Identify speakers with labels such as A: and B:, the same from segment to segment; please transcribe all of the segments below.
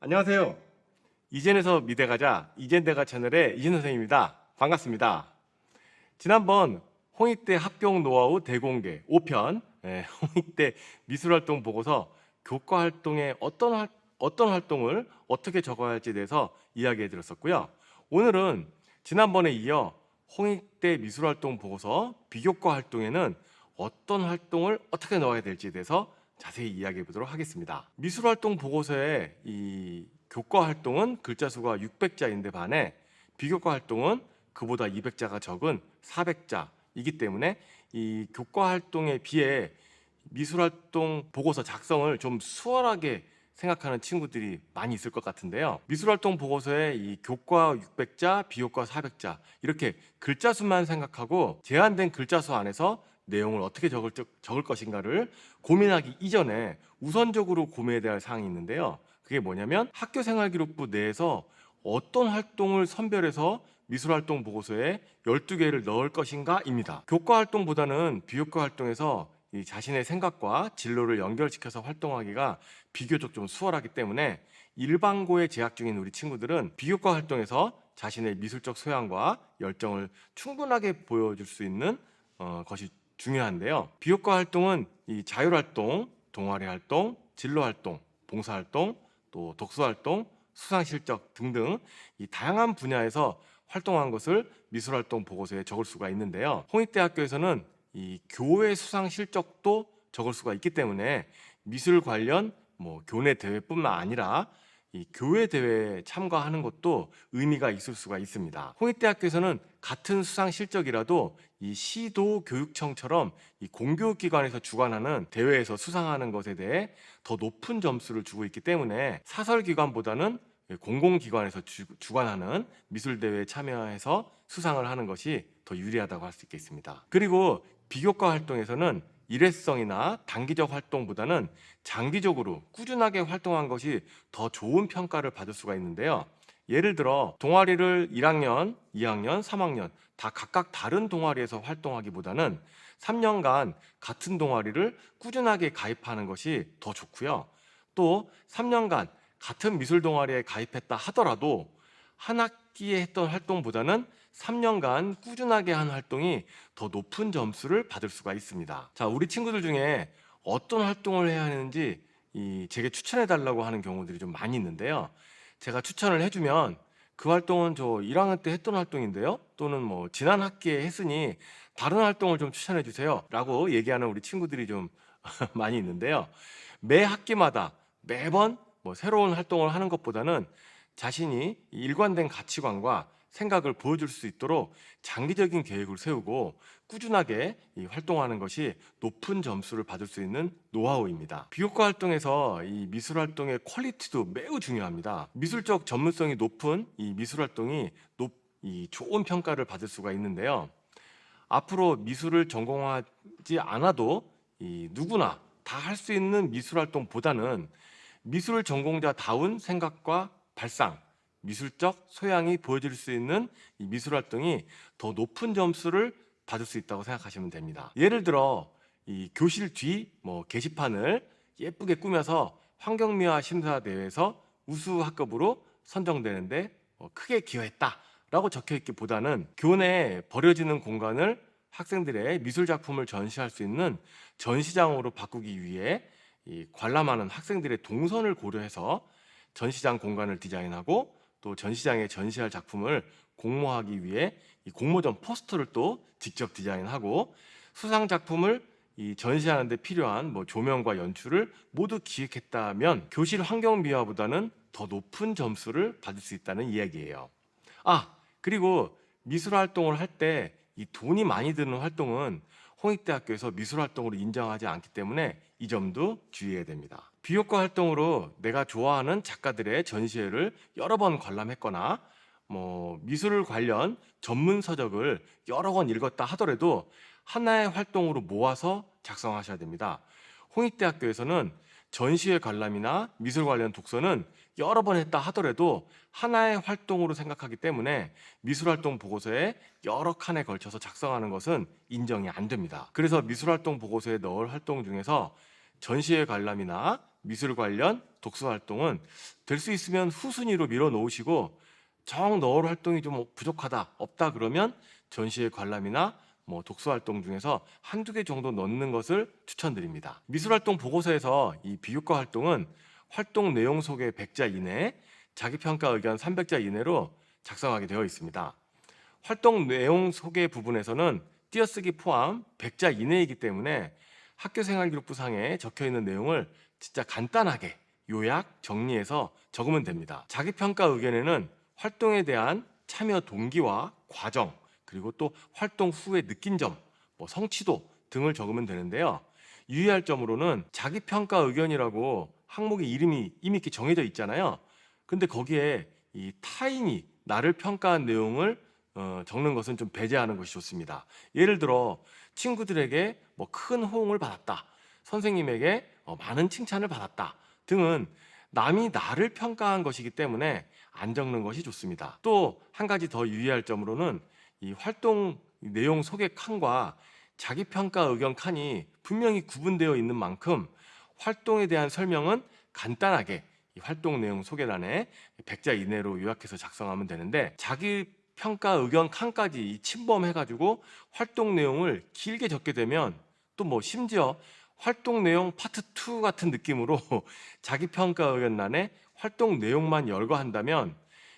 A: 안녕하세요. 이젠에서 미대 가자 이젠대가 채널의 이진 선생님입니다. 반갑습니다. 지난번 홍익대 합격 노하우 대공개 5편 홍익대 미술활동 보고서 교과 활동에 어떤 활동을 어떻게 적어야 할지에 대해서 이야기해 드렸었고요. 오늘은 지난번에 이어 홍익대 미술활동 보고서 비교과 활동에는 어떤 활동을 어떻게 넣어야 될지에 대해서 자세히 이야기해 보도록 하겠습니다. 미술활동 보고서의 이 교과 활동은 글자 수가 600자인데 반해 비교과 활동은 그보다 200자가 적은 400자이기 때문에 이 교과 활동에 비해 미술활동 보고서 작성을 좀 수월하게 생각하는 친구들이 많이 있을 것 같은데요. 미술활동 보고서에 이 교과 600자, 비교과 400자 이렇게 글자 수만 생각하고 제한된 글자 수 안에서 내용을 어떻게 적을 것인가를 고민하기 이전에 우선적으로 고민해야 할 사항이 있는데요. 그게 뭐냐면 학교생활기록부 내에서 어떤 활동을 선별해서 미술활동 보고서에 12개를 넣을 것인가입니다. 교과 활동보다는 비교과 활동에서 이 자신의 생각과 진로를 연결시켜서 활동하기가 비교적 좀 수월하기 때문에 일반고에 재학 중인 우리 친구들은 비교과 활동에서 자신의 미술적 소양과 열정을 충분하게 보여줄 수 있는 것이 중요한데요. 비교과 활동은 이 자율활동, 동아리활동, 진로활동, 봉사활동, 또 독서활동, 수상실적 등등 이 다양한 분야에서 활동한 것을 미술활동 보고서에 적을 수가 있는데요. 홍익대학교에서는 이 교회 수상 실적도 적을 수가 있기 때문에 미술 관련 교내 대회뿐만 아니라 이 교회 대회에 참가하는 것도 의미가 있을 수가 있습니다. 홍익대학교에서는 같은 수상 실적이라도 이 시도 교육청처럼 이 공교육기관에서 주관하는 대회에서 수상하는 것에 대해 더 높은 점수를 주고 있기 때문에 사설기관보다는 공공기관에서 주관하는 미술대회에 참여해서 수상을 하는 것이 더 유리하다고 할 수 있겠습니다. 그리고 비교과 활동에서는 일회성이나 단기적 활동보다는 장기적으로 꾸준하게 활동한 것이 더 좋은 평가를 받을 수가 있는데요. 예를 들어 동아리를 1학년, 2학년, 3학년 다 각각 다른 동아리에서 활동하기보다는 3년간 같은 동아리를 꾸준하게 가입하는 것이 더 좋고요. 또 3년간 같은 미술 동아리에 가입했다 하더라도 한 학기에 했던 활동보다는 3년간 꾸준하게 한 활동이 더 높은 점수를 받을 수가 있습니다. 자, 우리 친구들 중에 어떤 활동을 해야 하는지 제게 추천해 달라고 하는 경우들이 좀 많이 있는데요. 제가 추천을 해주면 그 활동은 저 1학년 때 했던 활동인데요. 또는 지난 학기에 했으니 다른 활동을 좀 추천해 주세요. 라고 얘기하는 우리 친구들이 좀 많이 있는데요. 매 학기마다 매번 새로운 활동을 하는 것보다는 자신이 일관된 가치관과 생각을 보여줄 수 있도록 장기적인 계획을 세우고 꾸준하게 활동하는 것이 높은 점수를 받을 수 있는 노하우입니다. 비교과 활동에서 이 미술 활동의 퀄리티도 매우 중요합니다. 미술적 전문성이 높은 이 미술 활동이 좋은 평가를 받을 수가 있는데요. 앞으로 미술을 전공하지 않아도 누구나 다 할 수 있는 미술 활동보다는 미술 전공자다운 생각과 발상, 미술적 소양이 보여질 수 있는 이 미술 활동이 더 높은 점수를 받을 수 있다고 생각하시면 됩니다. 예를 들어 이 교실 뒤 게시판을 예쁘게 꾸며서 환경미화 심사 대회에서 우수 학급으로 선정되는데 크게 기여했다라고 적혀 있기보다는 교내에 버려지는 공간을 학생들의 미술 작품을 전시할 수 있는 전시장으로 바꾸기 위해 이 관람하는 학생들의 동선을 고려해서 전시장 공간을 디자인하고 또 전시장에 전시할 작품을 공모하기 위해 이 공모전 포스터를 또 직접 디자인하고 수상 작품을 전시하는 데 필요한 조명과 연출을 모두 기획했다면 교실 환경 미화보다는 더 높은 점수를 받을 수 있다는 이야기예요. 그리고 미술 활동을 할 때 이 돈이 많이 드는 활동은 홍익대학교에서 미술 활동으로 인정하지 않기 때문에 이 점도 주의해야 됩니다. 비교과 활동으로 내가 좋아하는 작가들의 전시회를 여러 번 관람했거나 미술 관련 전문 서적을 여러 권 읽었다 하더라도 하나의 활동으로 모아서 작성하셔야 됩니다. 홍익대학교에서는 전시회 관람이나 미술 관련 독서는 여러 번 했다 하더라도 하나의 활동으로 생각하기 때문에 미술활동 보고서에 여러 칸에 걸쳐서 작성하는 것은 인정이 안 됩니다. 그래서 미술활동 보고서에 넣을 활동 중에서 전시회 관람이나 미술 관련 독서 활동은 될 수 있으면 후순위로 밀어 놓으시고, 정 넣을 활동이 좀 부족하다, 없다 그러면 전시회 관람이나 독서 활동 중에서 한두 개 정도 넣는 것을 추천드립니다. 미술 활동 보고서에서 이 비교과 활동은 활동 내용 소개 100자 이내, 자기평가 의견 300자 이내로 작성하게 되어 있습니다. 활동 내용 소개 부분에서는 띄어쓰기 포함 100자 이내이기 때문에 학교생활기록부 상에 적혀 있는 내용을 진짜 간단하게 요약, 정리해서 적으면 됩니다. 자기평가 의견에는 활동에 대한 참여 동기와 과정, 그리고 또 활동 후에 느낀 점, 성취도 등을 적으면 되는데요. 유의할 점으로는 자기평가 의견이라고 항목의 이름이 이미 이렇게 정해져 있잖아요. 근데 거기에 이 타인이 나를 평가한 내용을 적는 것은 좀 배제하는 것이 좋습니다. 예를 들어 친구들에게 큰 호응을 받았다, 선생님에게 많은 칭찬을 받았다 등은 남이 나를 평가한 것이기 때문에 안 적는 것이 좋습니다. 또 한 가지 더 유의할 점으로는 이 활동 내용 소개 칸과 자기평가 의견 칸이 분명히 구분되어 있는 만큼 활동에 대한 설명은 간단하게 이 활동 내용 소개란에 100자 이내로 요약해서 작성하면 되는데, 자기평가 의견 칸까지 침범해가지고 활동 내용을 길게 적게 되면 또 심지어 활동 내용 파트 2 같은 느낌으로 자기평가 의견란에 활동 내용만 열거한다면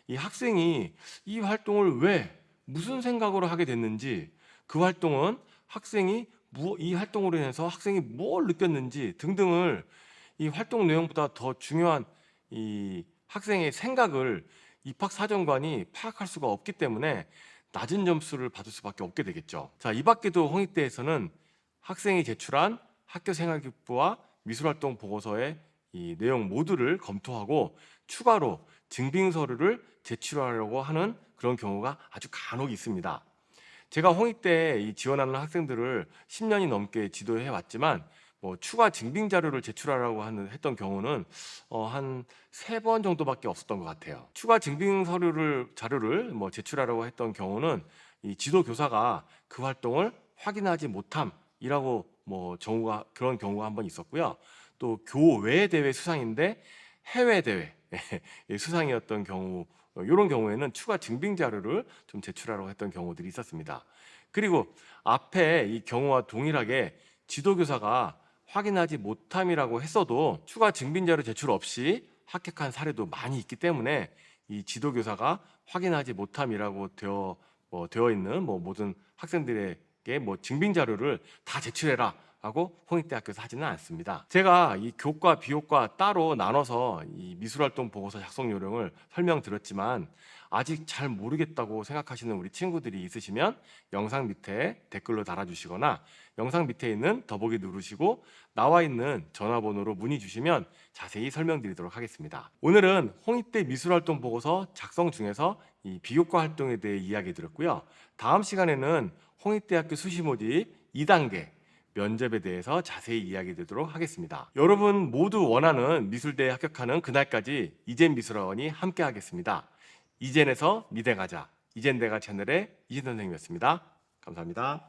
A: 이 학생이 이 활동을 왜 무슨 생각으로 하게 됐는지, 그 활동은 학생이 이 활동으로 인해서 학생이 뭘 느꼈는지 등등을 이 활동 내용보다 더 중요한 이 학생의 생각을 입학사정관이 파악할 수가 없기 때문에 낮은 점수를 받을 수밖에 없게 되겠죠. 자, 이 밖에도 홍익대에서는 학생이 제출한 학교생활기록부와 미술활동 보고서의 이 내용 모두를 검토하고 추가로 증빙 서류를 제출하려고 하는 그런 경우가 아주 간혹 있습니다. 제가 홍익대에 지원하는 학생들을 10년이 넘게 지도해 왔지만 추가 증빙 자료를 제출하라고 했던 경우는 한 3번 정도밖에 없었던 것 같아요. 추가 증빙 자료를 제출하라고 했던 경우는 이 지도 교사가 그 활동을 확인하지 못함이라고 그런 경우가 한 번 있었고요. 또 교외 대회 수상인데 해외 대회 수상이었던 경우, 이런 경우에는 추가 증빙 자료를 좀 제출하라고 했던 경우들이 있었습니다. 그리고 앞에 이 경우와 동일하게 지도교사가 확인하지 못함이라고 했어도 추가 증빙 자료 제출 없이 합격한 사례도 많이 있기 때문에 이 지도교사가 확인하지 못함이라고 되어 있는 모든 학생들에게 증빙 자료를 다 제출해라 하고 홍익대학교에서 하지는 않습니다. 제가 이 교과, 비교과 따로 나눠서 이 미술활동 보고서 작성 요령을 설명드렸지만 아직 잘 모르겠다고 생각하시는 우리 친구들이 있으시면 영상 밑에 댓글로 달아주시거나 영상 밑에 있는 더보기 누르시고 나와 있는 전화번호로 문의 주시면 자세히 설명드리도록 하겠습니다. 오늘은 홍익대 미술활동 보고서 작성 중에서 이 비교과 활동에 대해 이야기 드렸고요. 다음 시간에는 홍익대학교 수시 모집 2단계 면접에 대해서 자세히 이야기 드리도록 하겠습니다. 여러분 모두 원하는 미술대에 합격하는 그날까지 이젠 미술학원이 함께 하겠습니다. 이젠에서 미대 가자, 이젠대가 채널의 이진 선생님이었습니다. 감사합니다.